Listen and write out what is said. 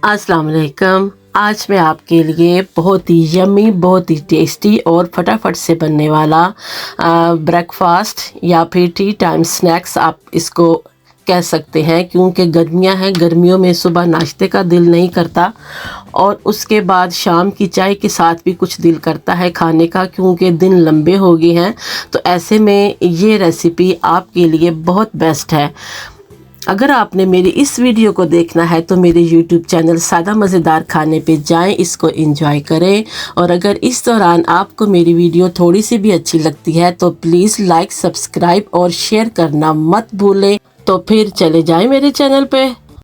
अस्सलाम वालेकुम। आज मैं आपके लिए बहुत ही यम्मी, बहुत ही टेस्टी और फटाफट से बनने वाला ब्रेकफास्ट या फिर टी टाइम स्नैक्स आप इसको कह सकते हैं, क्योंकि गर्मियां हैं। गर्मियों में सुबह नाश्ते का दिल नहीं करता और उसके बाद शाम की चाय के साथ भी कुछ दिल करता है खाने का, क्योंकि दिन लंबे हो गए हैं। तो ऐसे में ये रेसिपी आपके लिए बहुत बेस्ट है। अगर आपने मेरी इस वीडियो को देखना है तो मेरे YouTube चैनल सादा मज़ेदार खाने पे जाएं, इसको एंजॉय करें। और अगर इस दौरान आपको मेरी वीडियो थोड़ी सी भी अच्छी लगती है तो प्लीज़ लाइक, सब्सक्राइब और शेयर करना मत भूलें। तो फिर चले जाएं मेरे चैनल पे।